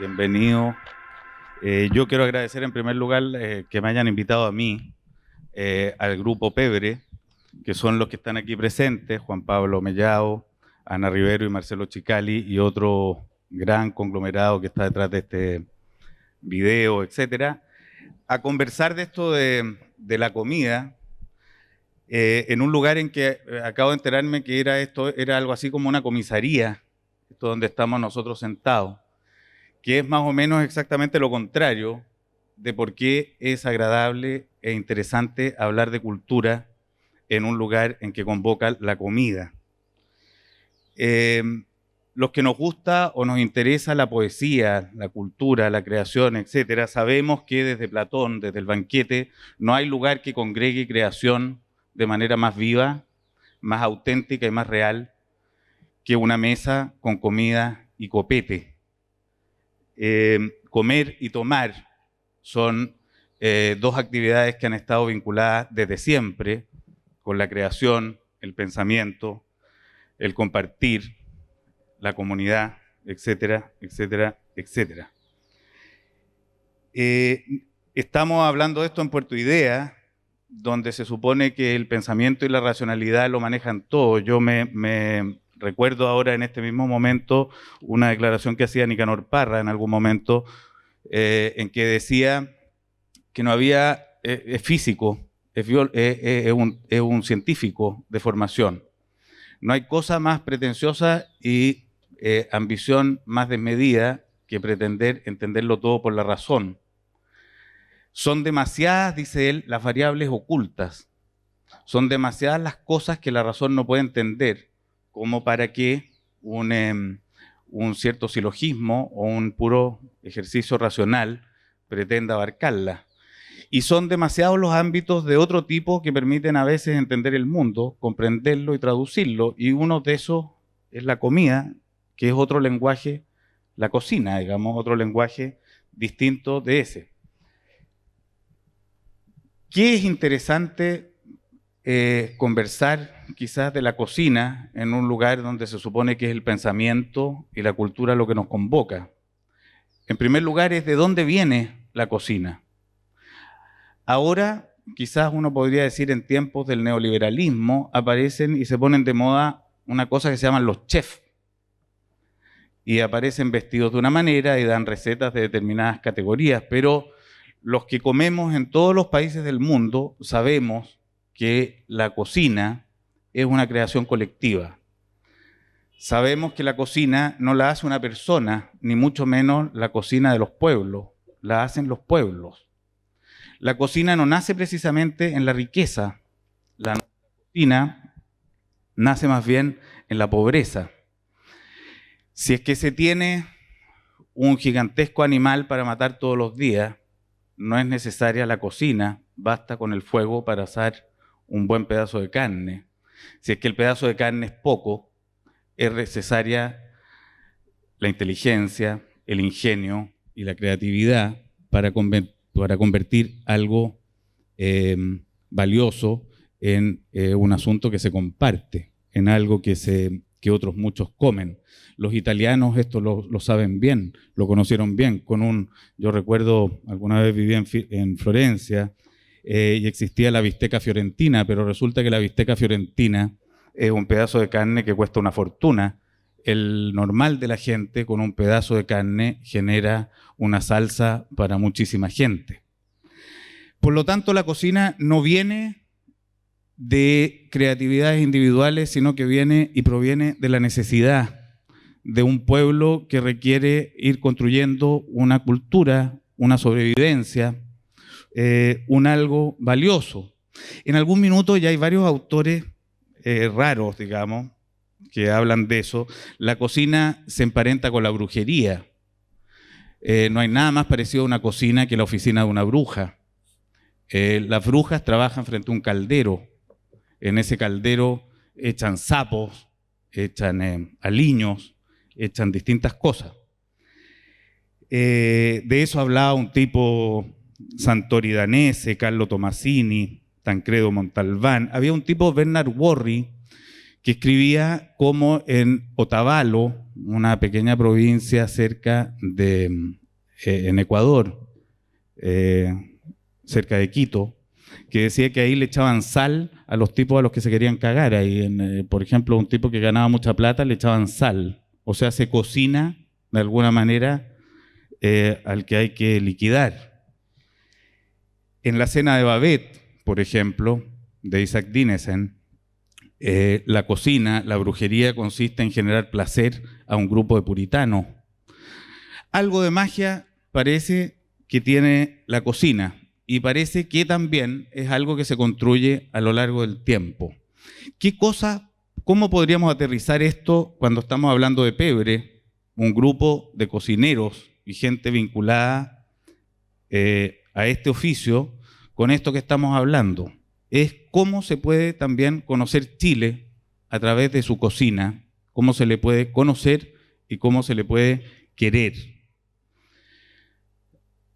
Bienvenido. Yo quiero agradecer en primer lugar que me hayan invitado a mí, al grupo Pebre, que son los que están aquí presentes, Juan Pablo Mellao, Ana Rivero y Marcelo Chicali, y otro gran conglomerado que está detrás de este video, etcétera, a conversar de esto de la comida, en un lugar en que acabo de enterarme que era algo así como una comisaría, esto donde estamos nosotros sentados, que es más o menos exactamente lo contrario de por qué es agradable e interesante hablar de cultura en un lugar en que convoca la comida. Los que nos gusta o nos interesa la poesía, la cultura, la creación, etcétera, sabemos que desde Platón, desde el banquete, no hay lugar que congregue creación de manera más viva, más auténtica y más real que una mesa con comida y copete. Comer y tomar son dos actividades que han estado vinculadas desde siempre con la creación, el pensamiento, el compartir, la comunidad, etcétera, etcétera, etcétera. Estamos hablando de esto en Puerto Idea, donde se supone que el pensamiento y la racionalidad lo manejan todo. Yo me recuerdo ahora en este mismo momento una declaración que hacía Nicanor Parra en algún momento, en que decía que no había, es físico, es un científico de formación. No hay cosa más pretenciosa y ambición más desmedida que pretender entenderlo todo por la razón. Son demasiadas, dice él, las variables ocultas. Son demasiadas las cosas que la razón no puede entender, como para que un cierto silogismo o un puro ejercicio racional pretenda abarcarla. Y son demasiados los ámbitos de otro tipo que permiten a veces entender el mundo, comprenderlo y traducirlo. Y uno de esos es la comida, que es otro lenguaje, la cocina, digamos, otro lenguaje distinto de ese. ¿Qué es interesante conversar quizás de la cocina en un lugar donde se supone que es el pensamiento y la cultura lo que nos convoca? En primer lugar es de dónde viene la cocina. Ahora, quizás uno podría decir en tiempos del neoliberalismo, aparecen y se ponen de moda una cosa que se llaman los chefs. Y aparecen vestidos de una manera y dan recetas de determinadas categorías, pero los que comemos en todos los países del mundo sabemos que la cocina es una creación colectiva. Sabemos que la cocina no la hace una persona, ni mucho menos la cocina de los pueblos, la hacen los pueblos. La cocina no nace precisamente en la riqueza, la cocina nace más bien en la pobreza. Si es que se tiene un gigantesco animal para matar todos los días, no es necesaria la cocina, basta con el fuego para asar un buen pedazo de carne. Si es que el pedazo de carne es poco, es necesaria la inteligencia, el ingenio y la creatividad para convertir algo valioso en un asunto que se comparte, en algo que otros muchos comen. Los italianos esto lo saben bien, lo conocieron bien. Yo recuerdo, alguna vez viví en Florencia y existía la bisteca fiorentina, pero resulta que la bisteca fiorentina es un pedazo de carne que cuesta una fortuna. El normal de la gente con un pedazo de carne genera una salsa para muchísima gente. Por lo tanto, la cocina no viene de creatividades individuales, sino que viene y proviene de la necesidad de un pueblo que requiere ir construyendo una cultura, una sobrevivencia, un algo valioso. En algún minuto ya hay varios autores raros, digamos, que hablan de eso. La cocina se emparenta con la brujería. No hay nada más parecido a una cocina que la oficina de una bruja. Las brujas trabajan frente a un caldero. En ese caldero echan sapos, echan aliños, echan distintas cosas. De eso hablaba un tipo Santori Danese, Carlo Tomasini, Tancredo Montalbán. Había un tipo, Bernard Worry, que escribía cómo en Otavalo, una pequeña provincia cerca de, en Ecuador, cerca de Quito, que decía que ahí le echaban sal a los tipos a los que se querían cagar. Ahí, por ejemplo, un tipo que ganaba mucha plata le echaban sal. O sea, se cocina de alguna manera al que hay que liquidar. En la cena de Babette, por ejemplo, de Isaac Dinesen, la cocina, la brujería consiste en generar placer a un grupo de puritanos. Algo de magia parece que tiene la cocina y parece que también es algo que se construye a lo largo del tiempo. ¿Cómo podríamos aterrizar esto cuando estamos hablando de pebre, un grupo de cocineros y gente vinculada a este oficio, con esto que estamos hablando? Es cómo se puede también conocer Chile a través de su cocina, cómo se le puede conocer y cómo se le puede querer.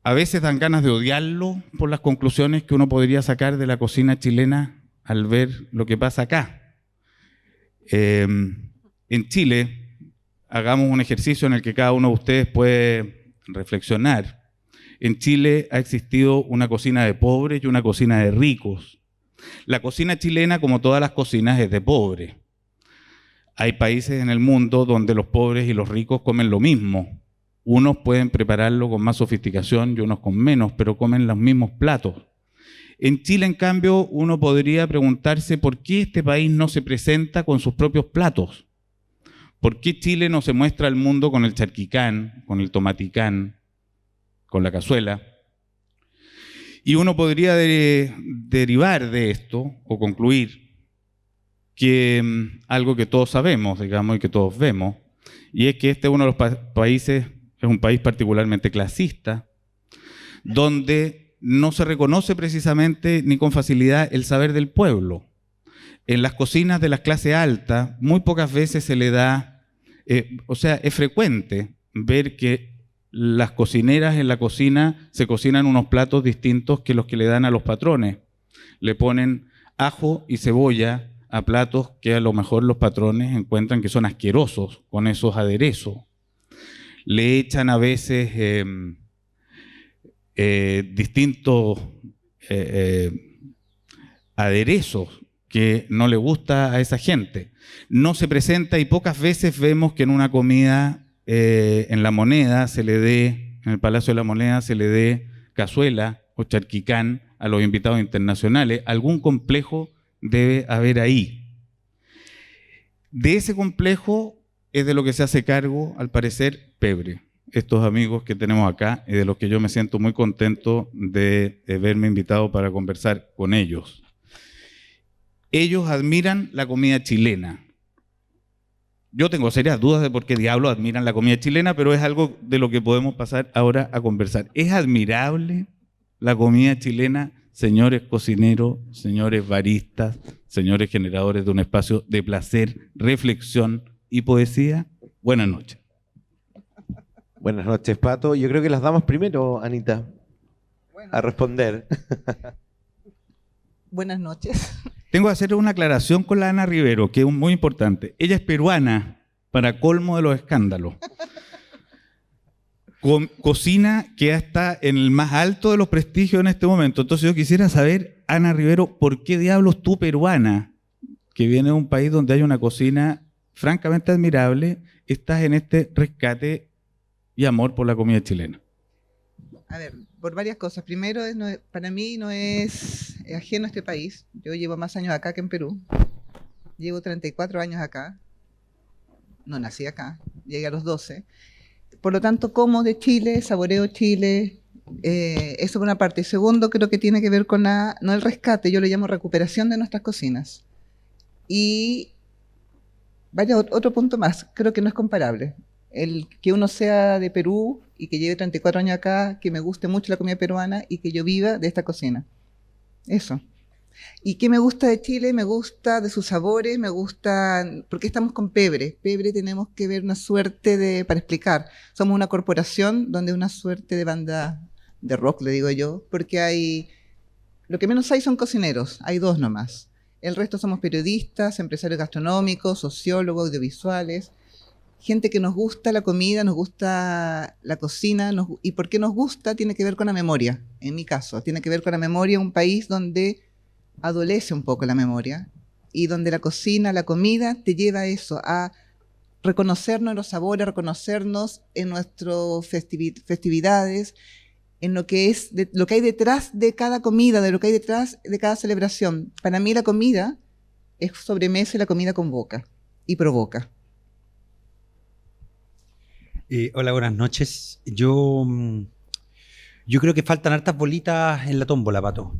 A veces dan ganas de odiarlo por las conclusiones que uno podría sacar de la cocina chilena al ver lo que pasa acá. En Chile, hagamos un ejercicio en el que cada uno de ustedes puede reflexionar. En Chile ha existido una cocina de pobres y una cocina de ricos. La cocina chilena, como todas las cocinas, es de pobres. Hay países en el mundo donde los pobres y los ricos comen lo mismo. Unos pueden prepararlo con más sofisticación y unos con menos, pero comen los mismos platos. En Chile, en cambio, uno podría preguntarse por qué este país no se presenta con sus propios platos. ¿Por qué Chile no se muestra al mundo con el charquicán, con el tomaticán, con la cazuela? Y uno podría derivar de esto o concluir que algo que todos sabemos, digamos, y que todos vemos, y es que este es uno de los países, es un país particularmente clasista, donde no se reconoce precisamente ni con facilidad el saber del pueblo. En las cocinas de la clase alta, muy pocas veces se le da, o sea, es frecuente ver que las cocineras en la cocina se cocinan unos platos distintos que los que le dan a los patrones. Le ponen ajo y cebolla a platos que a lo mejor los patrones encuentran que son asquerosos con esos aderezos. Le echan a veces distintos aderezos que no le gusta a esa gente. No se presenta y pocas veces vemos que en una comida en la Moneda se le dé, en el Palacio de la Moneda se le dé cazuela o charquicán a los invitados internacionales. Algún complejo debe haber ahí. De ese complejo es de lo que se hace cargo, al parecer, Pebre. Estos amigos que tenemos acá y de los que yo me siento muy contento de verme invitado para conversar con ellos. Ellos admiran la comida chilena. Yo tengo serias dudas de por qué diablos admiran la comida chilena, pero es algo de lo que podemos pasar ahora a conversar. ¿Es admirable la comida chilena, señores cocineros, señores baristas, señores generadores de un espacio de placer, reflexión y poesía? Buenas noches. Buenas noches, Pato. Yo creo que las damos primero, Anita, a responder. Buenas noches. Tengo que hacer una aclaración con la Ana Rivero, que es muy importante. Ella es peruana, para colmo de los escándalos. Cocina que está en el más alto de los prestigios en este momento. Entonces yo quisiera saber, Ana Rivero, ¿por qué diablos tú, peruana, que viene de un país donde hay una cocina francamente admirable, estás en este rescate y amor por la comida chilena? A ver, por varias cosas. Primero, para mí no es ajeno a este país. Yo llevo más años acá que en Perú. Llevo 34 años acá. No nací acá, llegué a los 12. Por lo tanto, como de Chile, saboreo Chile. Eso por una parte. Y segundo, creo que tiene que ver con no el rescate, yo lo llamo recuperación de nuestras cocinas. Y vaya, otro punto más, creo que no es comparable. El que uno sea de Perú y que lleve 34 años acá, que me guste mucho la comida peruana y que yo viva de esta cocina. Eso. ¿Y qué me gusta de Chile? Me gusta de sus sabores, me gusta, porque estamos con Pebre. Pebre tenemos que ver una suerte para explicar. Somos una corporación donde una suerte de banda de rock, le digo yo, porque lo que menos hay son cocineros, hay 2 nomás. El resto somos periodistas, empresarios gastronómicos, sociólogos, audiovisuales. gente que nos gusta la comida, nos gusta la cocina, y por qué nos gusta tiene que ver con la memoria, en mi caso, tiene que ver con la memoria, un país donde adolece un poco la memoria, y donde la cocina, la comida, te lleva a eso, a reconocernos en los sabores, reconocernos en nuestras festividades, en lo que hay detrás de cada comida, de lo que hay detrás de cada celebración. Para mí la comida es sobremesa y la comida convoca y provoca. Hola, buenas noches. Yo creo que faltan hartas bolitas en la tómbola, Pato.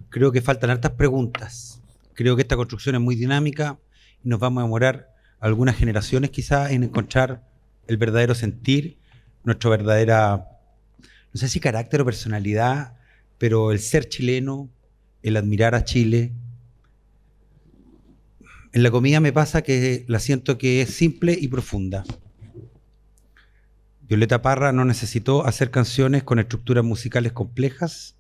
Creo que faltan hartas preguntas. Creo que esta construcción es muy dinámica y nos vamos a demorar algunas generaciones quizás en encontrar el verdadero sentir, nuestra verdadera, no sé si carácter o personalidad, pero el ser chileno, el admirar a Chile. En la comida me pasa que la siento que es simple y profunda. Violeta Parra no necesitó hacer canciones con estructuras musicales complejas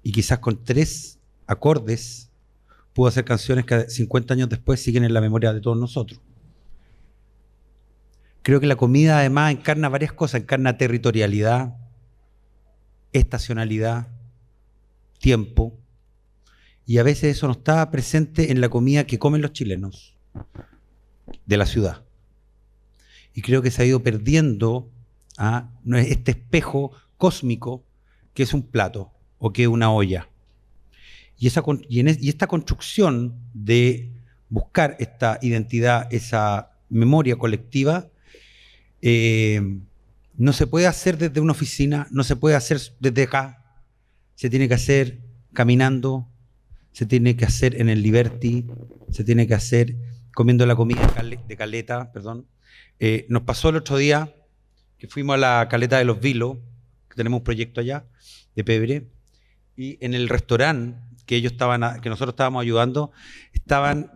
y quizás con 3 acordes pudo hacer canciones que 50 años después siguen en la memoria de todos nosotros. Creo que la comida además encarna varias cosas, encarna territorialidad, estacionalidad, tiempo, y a veces eso no está presente en la comida que comen los chilenos de la ciudad. Y creo que se ha ido perdiendo este espejo cósmico que es un plato o que es una olla. Y esta construcción de buscar esta identidad, esa memoria colectiva, no se puede hacer desde una oficina, no se puede hacer desde acá, se tiene que hacer caminando, se tiene que hacer en el Liberty, se tiene que hacer comiendo la comida de Caleta, perdón. Nos pasó el otro día que fuimos a la Caleta de los Vilos, que tenemos un proyecto allá, de Pebre, y en el restaurante que nosotros estábamos ayudando, estaban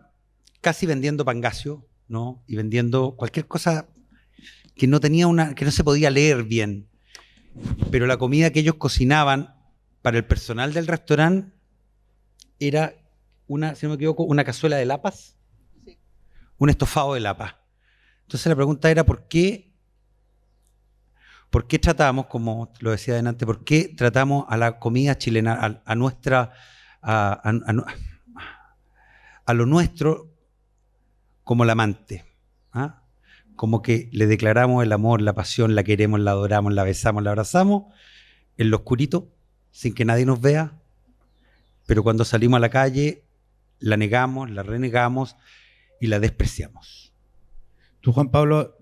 casi vendiendo pangacio, ¿no? Y vendiendo cualquier cosa que no se podía leer bien. Pero la comida que ellos cocinaban para el personal del restaurante era si no me equivoco, una cazuela de lapas, sí. Un estofado de lapas. Entonces la pregunta era ¿por qué tratamos, como lo decía adelante, por qué tratamos a la comida chilena, a lo nuestro como la amante? Como que le declaramos el amor, la pasión, la queremos, la adoramos, la besamos, la abrazamos en lo oscurito, sin que nadie nos vea, pero cuando salimos a la calle la negamos, la renegamos y la despreciamos. Tú, Juan Pablo,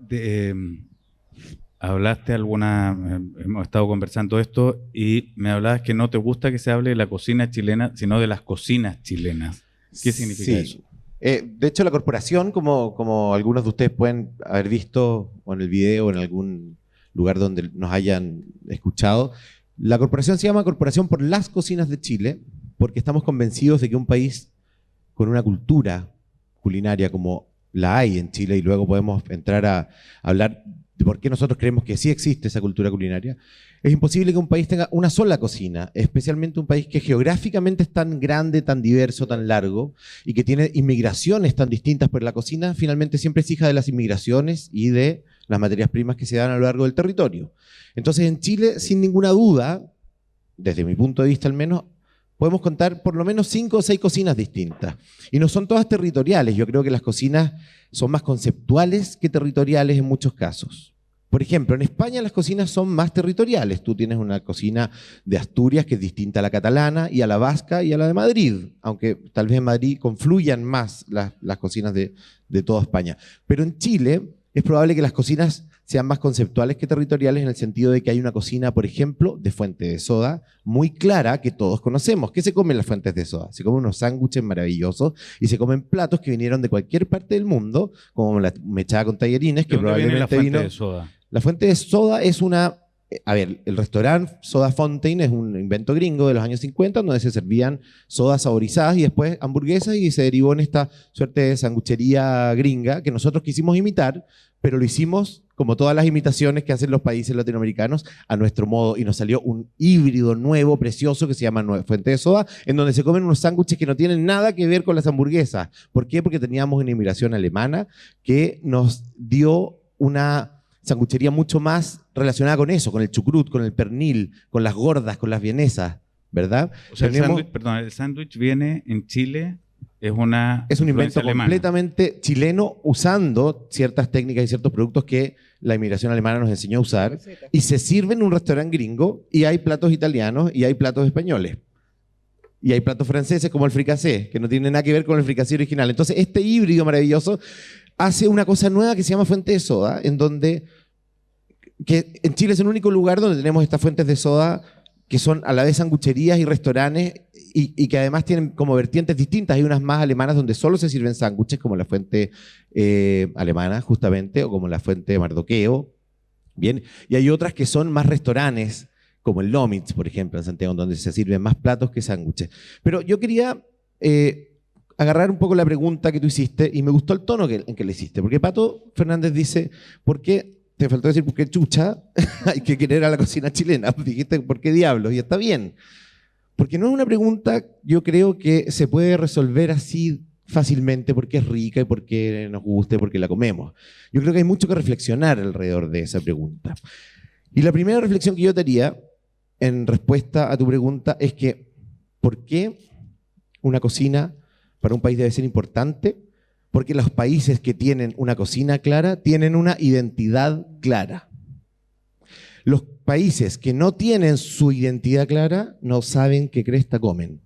hablaste hemos estado conversando esto y me hablabas que no te gusta que se hable de la cocina chilena, sino de las cocinas chilenas. ¿Qué significa eso? De hecho, la corporación, como algunos de ustedes pueden haber visto o en el video o en algún lugar donde nos hayan escuchado, la corporación se llama Corporación por las Cocinas de Chile, porque estamos convencidos de que un país con una cultura culinaria como la hay en Chile, y luego podemos entrar a hablar de por qué nosotros creemos que sí existe esa cultura culinaria, es imposible que un país tenga una sola cocina, especialmente un país que geográficamente es tan grande, tan diverso, tan largo, y que tiene inmigraciones tan distintas, pero la cocina finalmente siempre es hija de las inmigraciones y de las materias primas que se dan a lo largo del territorio. Entonces en Chile, sin ninguna duda, desde mi punto de vista al menos, podemos contar por lo menos 5 o 6 cocinas distintas. Y no son todas territoriales. Yo creo que las cocinas son más conceptuales que territoriales en muchos casos. Por ejemplo, en España las cocinas son más territoriales. Tú tienes una cocina de Asturias que es distinta a la catalana y a la vasca y a la de Madrid, aunque tal vez en Madrid confluyan más las cocinas de toda España. Pero en Chile es probable que las cocinas sean más conceptuales que territoriales, en el sentido de que hay una cocina, por ejemplo, de Fuente de Soda, muy clara, que todos conocemos. ¿Qué se come en las Fuentes de Soda? Se comen unos sándwiches maravillosos y se comen platos que vinieron de cualquier parte del mundo, como la mechada con tallarines, que probablemente vino... ¿De dónde viene la Fuente de Soda? La Fuente de Soda es una a ver, el restaurante Soda Fountain es un invento gringo de los años 50, donde se servían sodas saborizadas y después hamburguesas, y se derivó en esta suerte de sanguchería gringa que nosotros quisimos imitar, pero lo hicimos, como todas las imitaciones que hacen los países latinoamericanos, a nuestro modo, y nos salió un híbrido nuevo, precioso, que se llama Fuente de Soda, en donde se comen unos sándwiches que no tienen nada que ver con las hamburguesas. ¿Por qué? Porque teníamos una inmigración alemana que nos dio una sanguchería mucho más relacionada con eso, con el chucrut, con el pernil, con las gordas, con las vienesas, ¿verdad? O sea, el sándwich viene en Chile, es un invento completamente chileno, usando ciertas técnicas y ciertos productos que la inmigración alemana nos enseñó a usar, y se sirve en un restaurante gringo, y hay platos italianos y hay platos españoles. Y hay platos franceses como el fricasé, que no tiene nada que ver con el fricasé original. Entonces, este híbrido maravilloso hace una cosa nueva que se llama Fuente de Soda, que en Chile es el único lugar donde tenemos estas fuentes de soda que son a la vez sangucherías y restaurantes, y que además tienen como vertientes distintas. Hay unas más alemanas donde solo se sirven sándwiches, como la fuente alemana, justamente, o como la fuente de Mardoqueo. Bien, y hay otras que son más restaurantes, como el Lomitz, por ejemplo, en Santiago, donde se sirven más platos que sándwiches. Pero yo quería agarrar un poco la pregunta que tú hiciste, y me gustó el tono en que le hiciste, porque Pato Fernández dice, ¿por qué? Te faltó decir, ¿por qué chucha hay que querer a la cocina chilena? Dijiste, ¿por qué diablos? Y está bien. Porque no es una pregunta, yo creo, que se puede resolver así fácilmente, porque es rica y porque nos gusta y porque la comemos. Yo creo que hay mucho que reflexionar alrededor de esa pregunta. Y la primera reflexión que yo te haría en respuesta a tu pregunta es que, ¿por qué una cocina para un país debe ser importante? Porque los países que tienen una cocina clara tienen una identidad clara. Los países que no tienen su identidad clara no saben qué cresta comen.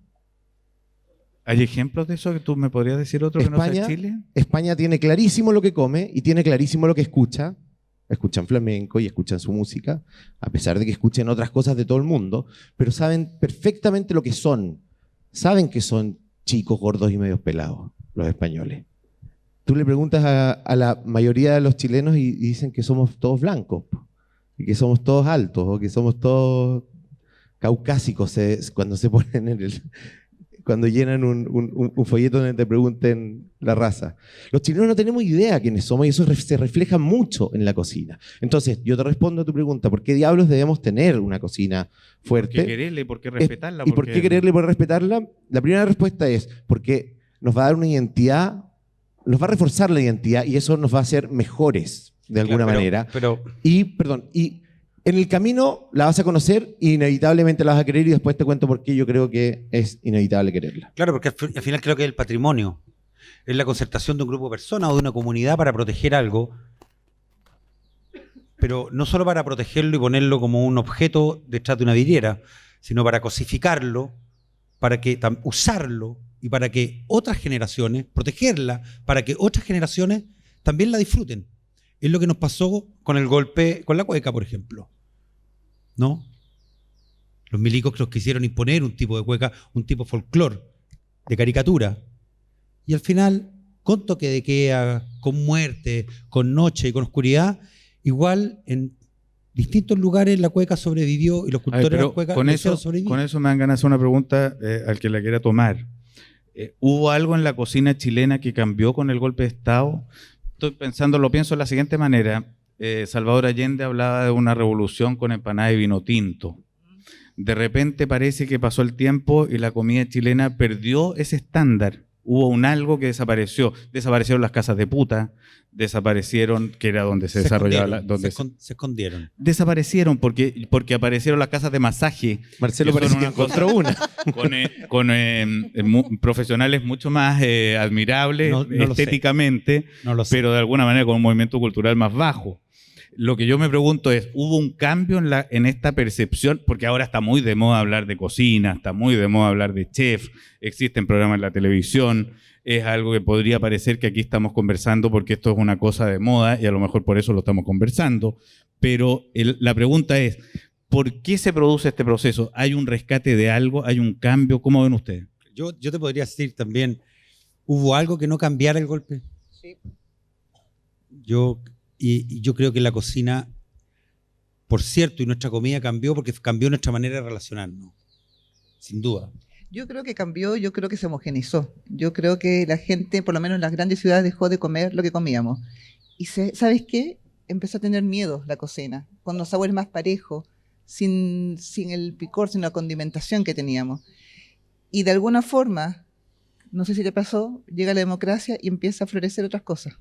¿Hay ejemplos de eso que tú me podrías decir otro que no sea Chile? España tiene clarísimo lo que come y tiene clarísimo lo que escucha. Escuchan flamenco y escuchan su música, a pesar de que escuchen otras cosas de todo el mundo, pero saben perfectamente lo que son. Saben que son chicos, gordos y medios pelados, los españoles. Tú le preguntas a la mayoría de los chilenos y dicen que somos todos blancos, y que somos todos altos, o que somos todos caucásicos cuando se ponen cuando llenan un folleto donde te pregunten la raza. Los chilenos no tenemos idea quiénes somos, y eso se refleja mucho en la cocina. Entonces, yo te respondo a tu pregunta, ¿por qué diablos debemos tener una cocina fuerte? ¿Por qué quererla y por qué respetarla? ¿Y por qué quererla y por qué respetarla? La primera respuesta es porque nos va a dar una identidad, nos va a reforzar la identidad, y eso nos va a hacer mejores de alguna manera. Y en el camino la vas a conocer y inevitablemente la vas a querer, y después te cuento por qué yo creo que es inevitable quererla. Claro, porque al final creo que el patrimonio es la concertación de un grupo de personas o de una comunidad para proteger algo, pero no solo para protegerlo y ponerlo como un objeto detrás de una vidriera, sino para cosificarlo, para que usarlo, y para que otras generaciones, protegerla, para que otras generaciones también la disfruten. Es lo que nos pasó con el golpe, con la cueca, por ejemplo. ¿No? Los milicos que nos quisieron imponer un tipo de cueca, un tipo folclore, de caricatura. Y al final, con toque de queda, con muerte, con noche y con oscuridad, igual en distintos lugares la cueca sobrevivió y los cultores de la cueca sobrevivieron. Con eso me dan ganas de hacer una pregunta al que la quiera tomar. ¿Hubo algo en la cocina chilena que cambió con el golpe de Estado? Lo pienso de la siguiente manera. Salvador Allende hablaba de una revolución con empanada de vino tinto. De repente parece que pasó el tiempo y la comida chilena perdió ese estándar. Hubo un algo que desapareció. Desaparecieron las casas de puta, desaparecieron, que era donde se desarrollaba... Se escondieron. Desaparecieron porque aparecieron las casas de masaje. Marcelo parece que encontró una. Con profesionales mucho más admirables estéticamente, pero de alguna manera con un movimiento cultural más bajo. Lo que yo me pregunto es, ¿hubo un cambio en esta percepción? Porque ahora está muy de moda hablar de cocina, está muy de moda hablar de chef, existen programas en la televisión, es algo que podría parecer que aquí estamos conversando porque esto es una cosa de moda y a lo mejor por eso lo estamos conversando, pero la pregunta es, ¿por qué se produce este proceso? ¿Hay un rescate de algo? ¿Hay un cambio? ¿Cómo ven ustedes? Yo te podría decir también, ¿hubo algo que no cambiara el golpe? Sí. Yo creo que la cocina por cierto, y nuestra comida cambió porque cambió nuestra manera de relacionarnos, sin duda. Yo creo que cambió, yo creo que se homogenizó. Yo creo que la gente, por lo menos en las grandes ciudades, dejó de comer lo que comíamos. Y ¿sabes qué? Empezó a tener miedo la cocina, con los sabores más parejos, sin el picor, sin la condimentación que teníamos. Y de alguna forma, no sé si te pasó, llega la democracia y empieza a florecer otras cosas.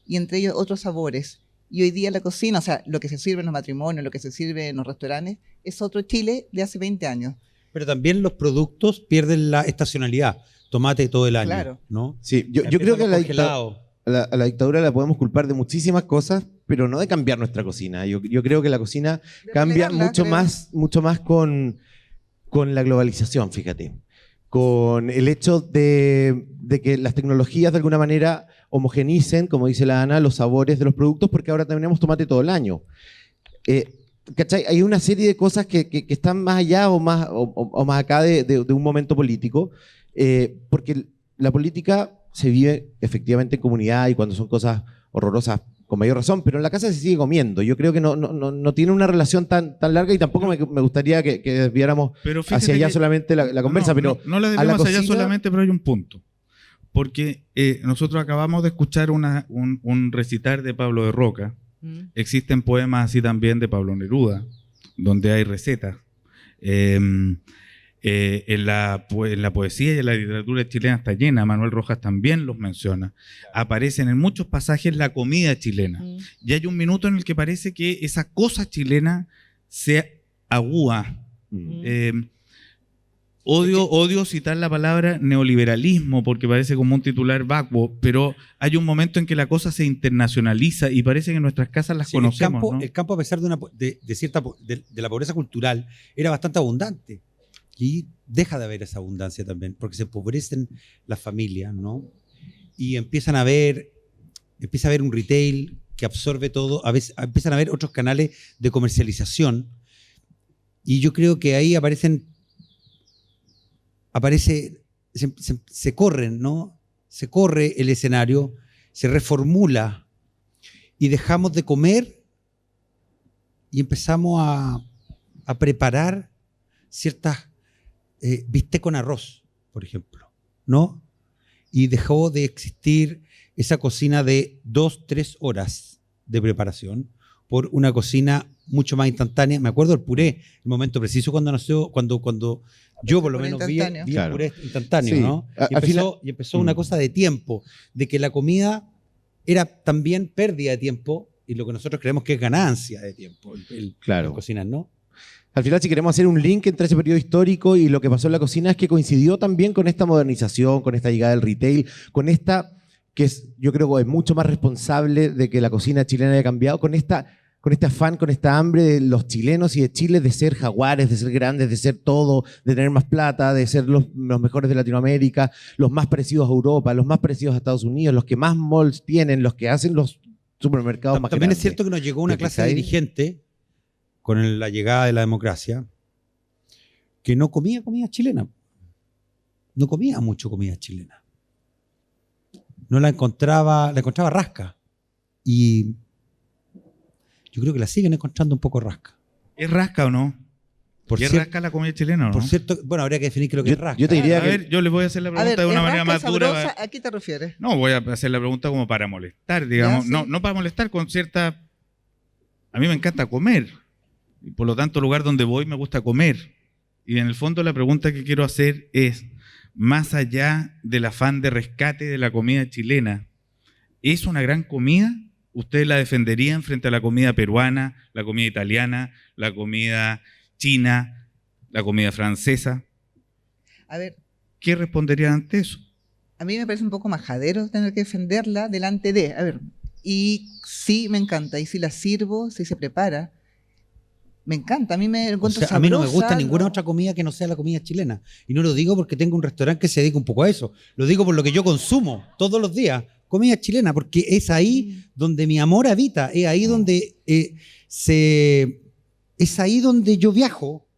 Y entre ellos otros sabores. Y hoy día la cocina, o sea, lo que se sirve en los matrimonios, lo que se sirve en los restaurantes, es otro Chile de hace 20 años. Pero también los productos pierden la estacionalidad. Tomate todo el año, Claro. ¿no? Sí, yo creo que a la dictadura la podemos culpar de muchísimas cosas, pero no de cambiar nuestra cocina. Yo creo que la cocina cambia mucho más con la globalización, fíjate. Con el hecho de que las tecnologías de alguna manera homogenicen, como dice la Ana, los sabores de los productos, porque ahora tenemos tomate todo el año. ¿Cachai? Hay una serie de cosas que están más allá o más acá de un momento político, porque la política se vive efectivamente en comunidad y cuando son cosas horrorosas con mayor razón, pero en la casa se sigue comiendo. Yo creo que no tiene una relación tan larga y tampoco me gustaría que desviáramos hacia allá solamente la conversa. Pero no la desviamos hacia allá solamente, pero hay un punto. Porque nosotros acabamos de escuchar un recital de Pablo de Roca. Existen poemas así también de Pablo Neruda, donde hay recetas. En la poesía y en la literatura chilena está llena, Manuel Rojas también los menciona. Aparecen en muchos pasajes la comida chilena. Y hay un minuto en el que parece que esa cosa chilena se agúa. Odio citar la palabra neoliberalismo porque parece como un titular vacuo, pero hay un momento en que la cosa se internacionaliza y parece que en nuestras casas las conocemos. El campo, a pesar de la pobreza cultural, era bastante abundante. Y deja de haber esa abundancia también, porque se empobrecen las familias, ¿no? Y empieza a haber un retail que absorbe todo, a veces empiezan a haber otros canales de comercialización, y yo creo que ahí se corren, ¿no? Se corre el escenario, se reformula, y dejamos de comer y empezamos a preparar ciertas bistec con arroz, por ejemplo, ¿no? Y dejó de existir esa cocina de 2-3 horas de preparación por una cocina mucho más instantánea. Me acuerdo del puré, el momento preciso cuando nació, cuando yo por lo menos vi el puré instantáneo, sí, ¿no? Y empezó una cosa de tiempo, de que la comida era también pérdida de tiempo y lo que nosotros creemos que es ganancia de tiempo, el cocinar, ¿no? Al final, si queremos hacer un link entre ese periodo histórico y lo que pasó en la cocina, es que coincidió también con esta modernización, con esta llegada del retail, con esta, yo creo que es mucho más responsable de que la cocina chilena haya cambiado, con este afán, con esta hambre de los chilenos y de Chile de ser jaguares, de ser grandes, de ser todo, de tener más plata, de ser los mejores de Latinoamérica, los más parecidos a Europa, los más parecidos a Estados Unidos, los que más malls tienen, los que hacen los supermercados más también grandes. Es cierto que nos llegó una clase dirigente con la llegada de la democracia, que no comía comida chilena. No comía mucho comida chilena. No la encontraba rasca. Y yo creo que la siguen encontrando un poco rasca. ¿Es rasca o no? ¿Es rasca la comida chilena o no? Por cierto, bueno, habría que definir qué es lo que es rasca. Yo te diría yo les voy a hacer la pregunta de una manera más dura. ¿A qué te refieres? No, voy a hacer la pregunta como para molestar, digamos. ¿Ya? Sí. No para molestar, con cierta... A mí me encanta comer. Y por lo tanto, el lugar donde voy me gusta comer. Y en el fondo la pregunta que quiero hacer es, más allá del afán de rescate de la comida chilena, ¿es una gran comida? ¿Ustedes la defenderían frente a la comida peruana, la comida italiana, la comida china, la comida francesa? A ver, ¿qué responderían ante eso? A mí me parece un poco majadero tener que defenderla delante de... A ver, y sí me encanta, y si la sirvo, si se prepara... Me encanta, a mí me encuentro sabrosa. A mí no me gusta ninguna otra comida que no sea la comida chilena. Y no lo digo porque tengo un restaurante que se dedica un poco a eso. Lo digo por lo que yo consumo todos los días. Comida chilena, porque es ahí donde mi amor habita. Es ahí donde es ahí donde yo viajo.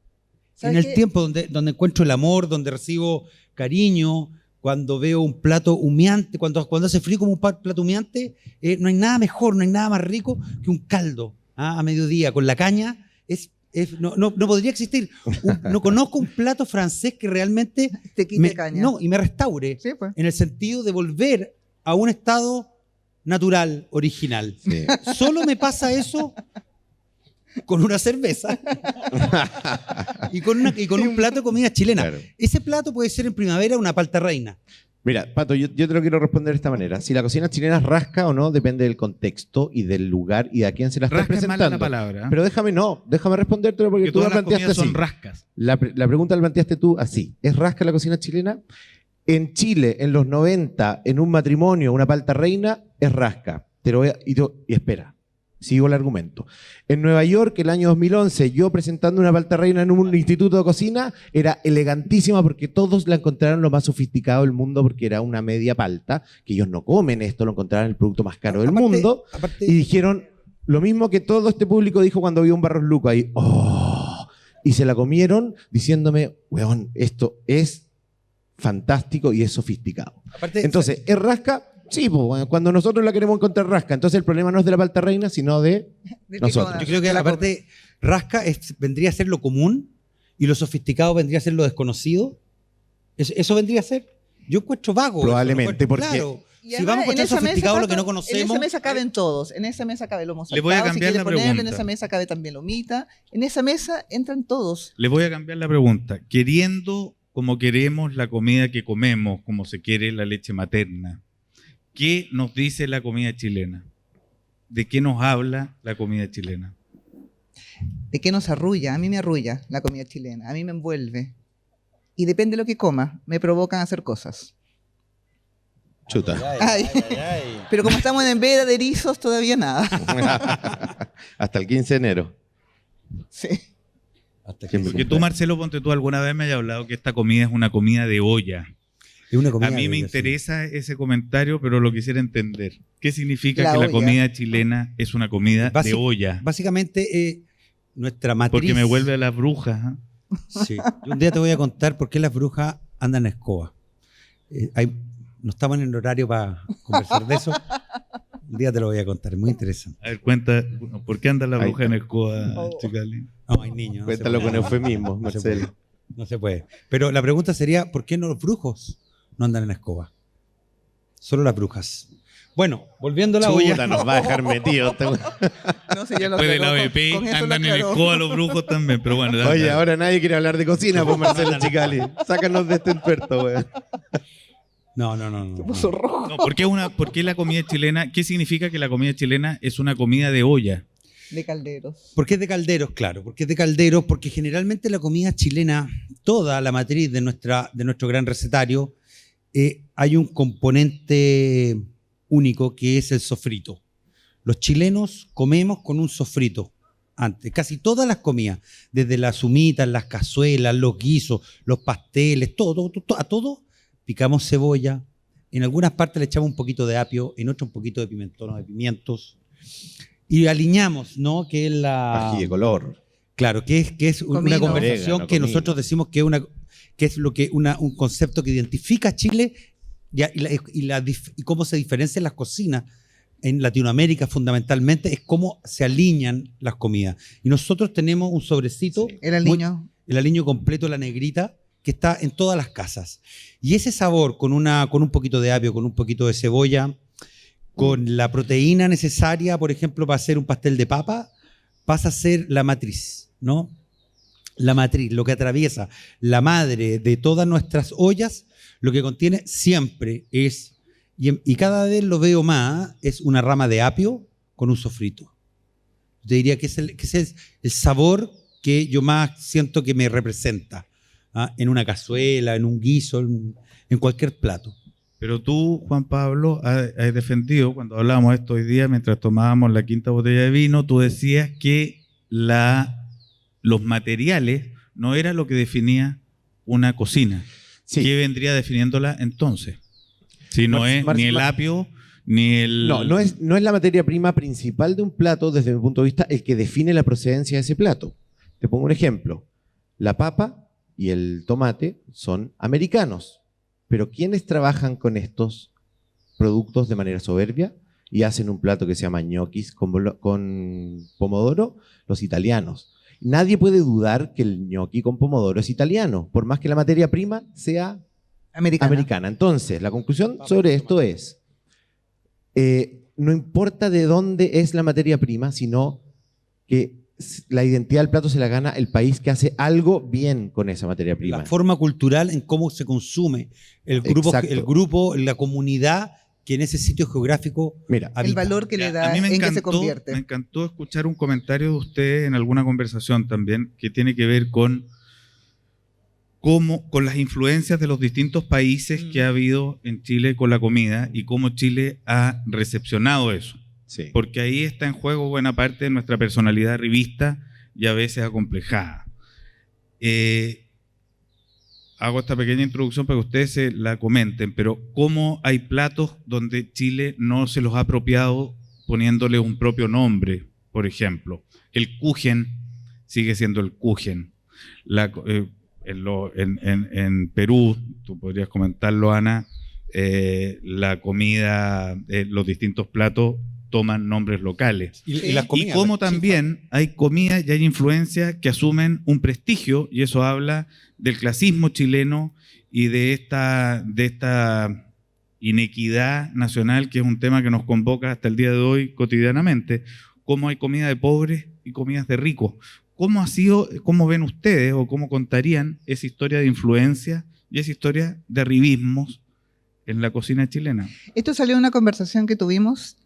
En el tiempo donde encuentro el amor, donde recibo cariño. Cuando veo un plato humeante, cuando hace frío como un plato humeante, no hay nada mejor, no hay nada más rico que un caldo a mediodía con la caña. No podría existir. No conozco un plato francés que realmente Te quite caña. no, y me restaure, Sí, pues. en el sentido de volver a un estado natural, original. Sí. Solo me pasa eso con una cerveza y con un plato de comida chilena. Claro. Ese plato puede ser en primavera una palta reina. Mira, Pato, yo te lo quiero responder de esta manera. Si la cocina chilena es rasca o no, depende del contexto y del lugar y de a quién se la está Rasca es mala presentando. la palabra. Pero déjame respondértelo porque Que tú la todas las planteaste comidas así. son rascas. La pregunta la planteaste tú así. ¿Es rasca la cocina chilena? En Chile, en los 90, en un matrimonio, una palta reina, es rasca. Y espera, sigo el argumento. En Nueva York, el año 2011, yo presentando una palta reina en un instituto de cocina, era elegantísima porque todos la encontraron lo más sofisticado del mundo porque era una media palta, que ellos no comen esto, lo encontraron el producto más caro del mundo. Aparte, Y dijeron lo mismo que todo este público dijo cuando vio un Barros Luco ahí. ¡Oh! Y se la comieron diciéndome, weón, esto es fantástico y es sofisticado. Entonces, ¿es rasca? Sí, pues, bueno, cuando nosotros la queremos encontrar rasca. Entonces el problema no es de la palta reina, sino de nosotros. yo creo que aparte rasca vendría a ser lo común y lo sofisticado vendría a ser lo desconocido. Eso vendría a ser. Yo encuentro vago. Probablemente, eso, porque- claro. Y Si además, vamos a en encontrar esa mesa, sofisticado lo Pato, que no En conocemos. esa mesa caben todos. En esa mesa cabe el lomo Le voy a saltado, cambiar si la quiere ponerle, en pregunta. esa mesa cabe también lomita. En esa mesa entran todos. Les voy a cambiar la pregunta. Queriendo como queremos la comida que comemos, como se quiere la leche materna, ¿qué nos dice la comida chilena? ¿De qué nos habla la comida chilena? ¿De qué nos arrulla? A mí me arrulla la comida chilena. A mí me envuelve. Y depende de lo que coma, me provocan hacer cosas. Chuta. Ay. Pero como estamos en veda de erizos, todavía nada. Hasta el 15 de enero. Sí. Hasta Siempre. Porque tú, Marcelo, ponte tú, alguna vez me hayas hablado que esta comida es una comida de olla. Es una comida A mí me de- interesa ese comentario, pero lo quisiera entender. ¿Qué significa La que la olla. comida chilena es una comida de Básic- olla? Básicamente, nuestra matriz. Porque me vuelve a las brujas. ¿Ah? Sí. Yo un día te voy a contar por qué las brujas andan en escoba. No estamos en el horario para conversar de eso. Un día te lo voy a contar, es muy interesante. A ver, cuenta, ¿por qué anda la Ahí bruja en está. escoba, Oh. Chicali? No, hay niños. no se Cuéntalo puede. con eufemismo, No se Marcelo. puede. No se puede. Pero la pregunta sería, ¿por qué no los brujos no andan en escoba? Solo las brujas. Bueno, volviendo a la olla. Chuta, nos va a dejar metido. No sé, yo lo Después del aclaró, ABP con eso lo andan en aclaró. escoba los brujos también, pero bueno. dale, Oye, dale. ahora nadie quiere hablar de cocina, pues Marcelo Chicali. Sácanos de este entuerto, weón. No. Se puso rojo. No, ¿por qué la comida chilena? ¿Qué significa que la comida chilena es una comida de olla? De calderos. ¿Por qué es de calderos? Claro, porque es de calderos, porque generalmente la comida chilena, toda la matriz de nuestro gran recetario, hay un componente único que es el sofrito. Los chilenos comemos con un sofrito antes, casi todas las comidas, desde las humitas, las cazuelas, los guisos, los pasteles, a todo picamos cebolla, en algunas partes le echamos un poquito de apio, en otras un poquito de pimentón o de pimientos, y aliñamos, ¿no? Que es la... Ají de color. Claro, que es una Comino. conversación Orégano, que comino. nosotros decimos que es lo que un concepto que identifica a Chile y cómo se diferencian las cocinas en Latinoamérica fundamentalmente, es cómo se alinean las comidas. Y nosotros tenemos un sobrecito, Era el niño. el aliño completo, la negrita, que está en todas las casas. Y ese sabor con un poquito de apio, con un poquito de cebolla, con la proteína necesaria, por ejemplo, para hacer un pastel de papa, pasa a ser la matriz, ¿no? La matriz, lo que atraviesa la madre de todas nuestras ollas, lo que contiene siempre es, y cada vez lo veo más, es una rama de apio con un sofrito. Te diría que ese es el sabor que yo más siento que me representa, ¿ah? En una cazuela, en un guiso, en cualquier plato. Pero tú, Juan Pablo, has defendido, cuando hablábamos de esto hoy día, mientras tomábamos la quinta botella de vino, tú decías que los materiales no era lo que definía una cocina. Sí. ¿Qué vendría definiéndola entonces? Si no es ni el apio, ni el... No es la materia prima principal de un plato, desde mi punto de vista, el que define la procedencia de ese plato. Te pongo un ejemplo. La papa y el tomate son americanos, pero ¿quiénes trabajan con estos productos de manera soberbia y hacen un plato que se llama ñoquis con pomodoro? Los italianos. Nadie puede dudar que el gnocchi con pomodoro es italiano, por más que la materia prima sea americana. Entonces, la conclusión sobre esto es, no importa de dónde es la materia prima, sino que la identidad del plato se la gana el país que hace algo bien con esa materia prima. La forma cultural en cómo se consume, el grupo, la comunidad que en ese sitio geográfico Mira, habita. El valor que le da, A mí en qué se convierte. me encantó escuchar un comentario de usted en alguna conversación también que tiene que ver con las influencias de los distintos países que ha habido en Chile con la comida y cómo Chile ha recepcionado eso. sí. Porque ahí está en juego buena parte de nuestra personalidad revista y a veces acomplejada. Hago esta pequeña introducción para que ustedes se la comenten, pero ¿cómo hay platos donde Chile no se los ha apropiado poniéndole un propio nombre? Por ejemplo, el kuchen sigue siendo el kuchen. En Perú, tú podrías comentarlo, Ana, la comida, los distintos platos toman nombres locales. Y las Y comidas, como sí, también hay comidas y hay influencias que asumen un prestigio, y eso habla del clasismo chileno y de esta inequidad nacional, que es un tema que nos convoca hasta el día de hoy cotidianamente. Cómo hay comida de pobres y comidas de ricos. ¿Cómo ha sido, cómo ven ustedes o cómo contarían esa historia de influencia y esa historia de arribismos en la cocina chilena? Esto salió de una conversación que tuvimos,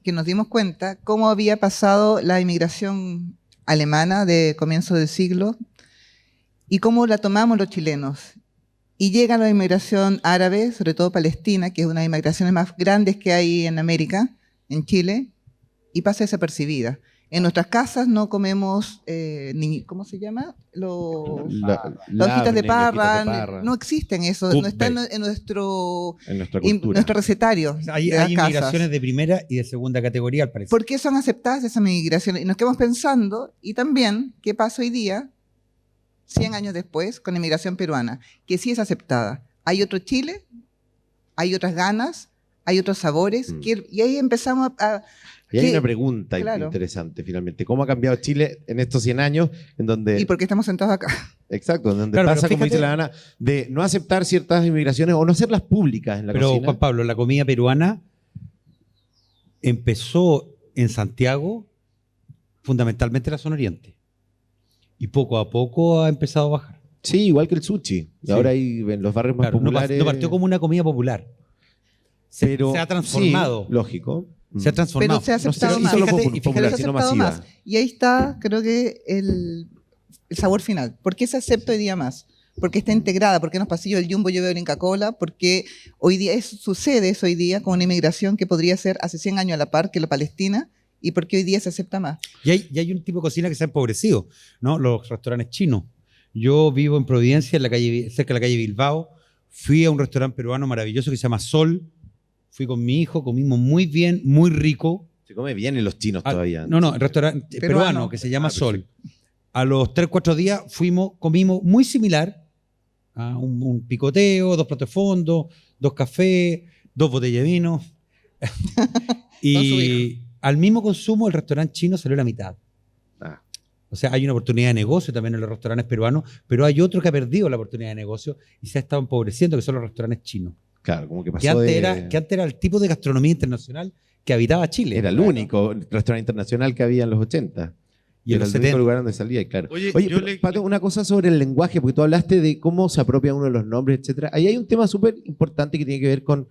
que nos dimos cuenta cómo había pasado la inmigración alemana de comienzo del siglo y cómo la tomamos los chilenos. Y llega la inmigración árabe, sobre todo palestina, que es una de las inmigraciones más grandes que hay en América, en Chile, y pasa desapercibida. En nuestras casas no comemos, ¿cómo se llama? Las hojitas de parra, no existen eso, no está en nuestro recetario. Hay inmigraciones de primera y de segunda categoría, al parecer. ¿Por qué son aceptadas esas migraciones? Y nos quedamos pensando, y también, ¿qué pasa hoy día, 100 años después, con la inmigración peruana? Que sí es aceptada. Hay otro Chile, hay otras ganas, hay otros sabores, y ahí empezamos a... Y hay una pregunta interesante, finalmente. ¿Cómo ha cambiado Chile en estos 100 años? En donde, ¿y por qué estamos sentados acá? Exacto, en donde pasa, como dice la Ana, de no aceptar ciertas inmigraciones o no hacerlas públicas en la cocina. Pero, Juan Pablo, la comida peruana empezó en Santiago, fundamentalmente en la zona oriente. Y poco a poco ha empezado a bajar. Sí, igual que el sushi. Sí. Ahora hay en los barrios más populares. No partió como una comida popular. Se ha transformado. Sí, lógico. Se ha transformado. Pero se ha aceptado más. Popular, sino masiva. Y ahí está, creo que, el sabor final. ¿Por qué se acepta hoy día más? Porque está integrada, porque en los pasillos del Jumbo yo veo el Inca Kola, porque hoy día sucede eso hoy día con una inmigración que podría ser hace 100 años a la par que la Palestina, y porque hoy día se acepta más. Y hay un tipo de cocina que se ha empobrecido, ¿no? Los restaurantes chinos. Yo vivo en Providencia, cerca de la calle Bilbao. Fui a un restaurante peruano maravilloso que se llama Sol. Fui con mi hijo, comimos muy bien, muy rico. Se come bien en los chinos todavía. No, el restaurante peruano que se llama Sol. A los 3-4 días comimos muy similar. Un picoteo, 2 platos de fondo, 2 cafés, 2 botellas de vino. Y al mismo consumo el restaurante chino salió la mitad. O sea, hay una oportunidad de negocio también en los restaurantes peruanos, pero hay otro que ha perdido la oportunidad de negocio y se ha estado empobreciendo, que son los restaurantes chinos. Claro, como que pasó que antes era el tipo de gastronomía internacional que habitaba Chile. Era el único restaurante internacional que había en los 80. Y en los 70. El único lugar donde salía, claro. Oye, Pato, una cosa sobre el lenguaje, porque tú hablaste de cómo se apropia uno de los nombres, etcétera. Ahí hay un tema súper importante que tiene que ver con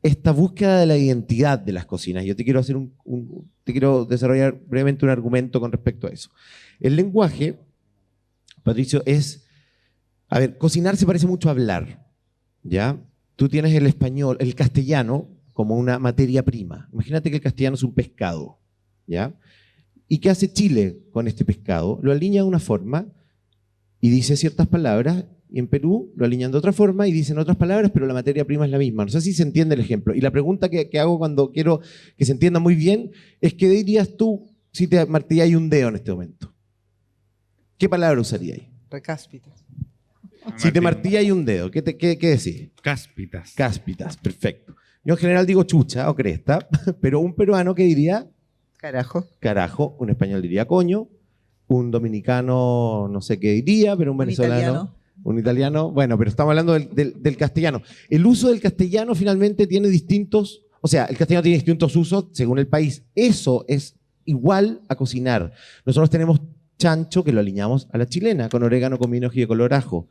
esta búsqueda de la identidad de las cocinas. Yo te quiero hacer te quiero desarrollar brevemente un argumento con respecto a eso. El lenguaje, Patricio, a ver, cocinar se parece mucho a hablar, ¿ya? Tú tienes el español, el castellano, como una materia prima. Imagínate que el castellano es un pescado, ¿ya? ¿Y qué hace Chile con este pescado? Lo alinea de una forma y dice ciertas palabras, y en Perú lo alinean de otra forma y dicen otras palabras, pero la materia prima es la misma. No sé si se entiende el ejemplo. Y la pregunta que hago cuando quiero que se entienda muy bien es: ¿qué dirías tú si te martilláis un dedo en este momento? ¿Qué palabra usaríais? Recáspitas. Si te martilláis un dedo, ¿qué decís? Cáspitas. Cáspitas, perfecto. Yo en general digo chucha o cresta, pero un peruano, ¿qué diría? Carajo. Carajo, un español diría coño, un dominicano no sé qué diría, pero un venezolano, italiano. un italiano, bueno, pero estamos hablando del castellano. El uso del castellano finalmente tiene distintos, o sea, el castellano tiene distintos usos según el país. Eso es igual a cocinar. Nosotros tenemos chancho que lo aliñamos a la chilena, con orégano, comino, ají de color, ajo.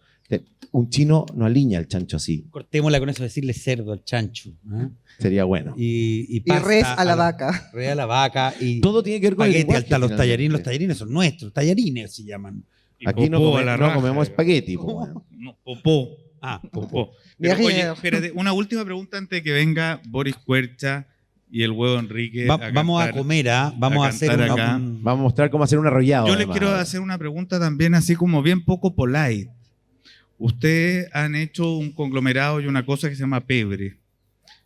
Un chino no aliña el chancho así. Cortémosla con eso, decirle cerdo al chancho. ¿eh? Sería bueno. Y Y res a la vaca. Res a la vaca. Y Todo tiene que ver con el espagueti, lenguaje, hasta los tallarines. Los finalmente. tallarines son nuestros. Tallarines se llaman. Aquí no, popó a la no raja, comemos digamos. espagueti. po, bueno. No, popó. Ah, Popó. Y Pero, arriba. oye, espérate, una última pregunta antes de que venga Boris Cuercha y el huevo Enrique. vamos a cantar. comer, ¿ah? Vamos a hacer cantar una- acá. Vamos a mostrar cómo hacer un arrollado. Yo les además. quiero hacer una pregunta también así como bien poco polite. Ustedes han hecho un conglomerado y una cosa que se llama Pebre.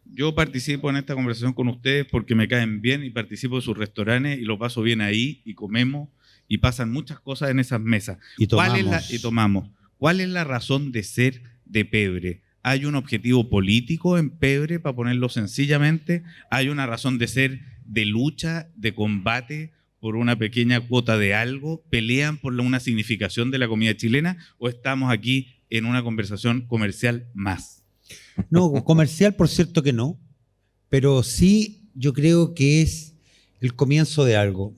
Yo participo en esta conversación con ustedes porque me caen bien y participo de sus restaurantes y lo paso bien ahí y comemos y pasan muchas cosas en esas mesas. Y ¿Cuál es tomamos. y tomamos. ¿Cuál es la razón de ser de Pebre? ¿Hay un objetivo político en Pebre, para ponerlo sencillamente? ¿Hay una razón de ser de lucha, de combate por una pequeña cuota de algo? ¿Pelean por una significación de la comida chilena? ¿O estamos aquí en una conversación comercial más? No, comercial por cierto que no, pero sí yo creo que es el comienzo de algo.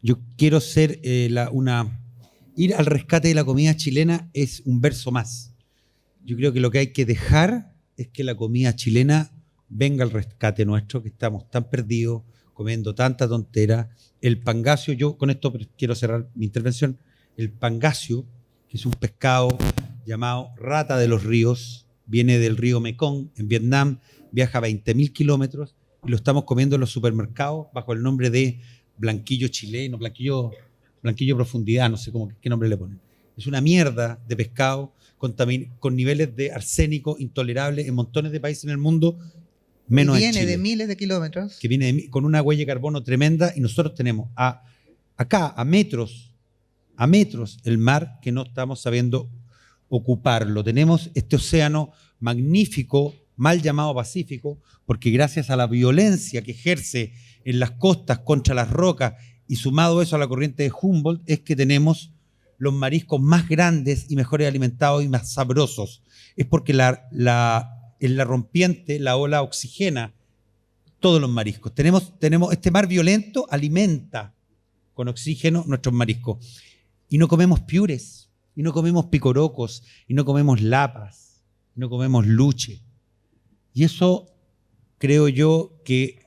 Yo quiero ser ir al rescate de la comida chilena es un verso más. Yo creo que lo que hay que dejar es que la comida chilena venga al rescate nuestro, que estamos tan perdidos, comiendo tanta tontera. El pangacio, yo con esto quiero cerrar mi intervención, el pangacio, que es un pescado llamado rata de los ríos, viene del río Mekong, en Vietnam, viaja 20.000 kilómetros y lo estamos comiendo en los supermercados bajo el nombre de blanquillo chileno, blanquillo profundidad, no sé qué nombre le ponen. Es una mierda de pescado con niveles de arsénico intolerables en montones de países en el mundo, menos Y en viene Chile. de miles de kilómetros. Que viene con una huella de carbono tremenda y nosotros tenemos acá, a metros, el mar que no estamos sabiendo ocuparlo. Tenemos este océano magnífico, mal llamado Pacífico, porque gracias a la violencia que ejerce en las costas contra las rocas y sumado eso a la corriente de Humboldt, es que tenemos los mariscos más grandes y mejores alimentados y más sabrosos. Es porque en la rompiente la ola oxigena todos los mariscos. Tenemos este mar violento alimenta con oxígeno nuestros mariscos. Y no comemos piures, y no comemos picorocos, y no comemos lapas, y no comemos luche. Y eso creo yo que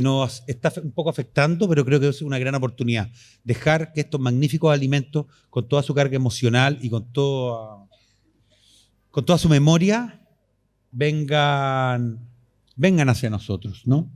nos está un poco afectando, pero creo que es una gran oportunidad. Dejar que estos magníficos alimentos, con toda su carga emocional y con toda su memoria, vengan hacia nosotros, ¿no?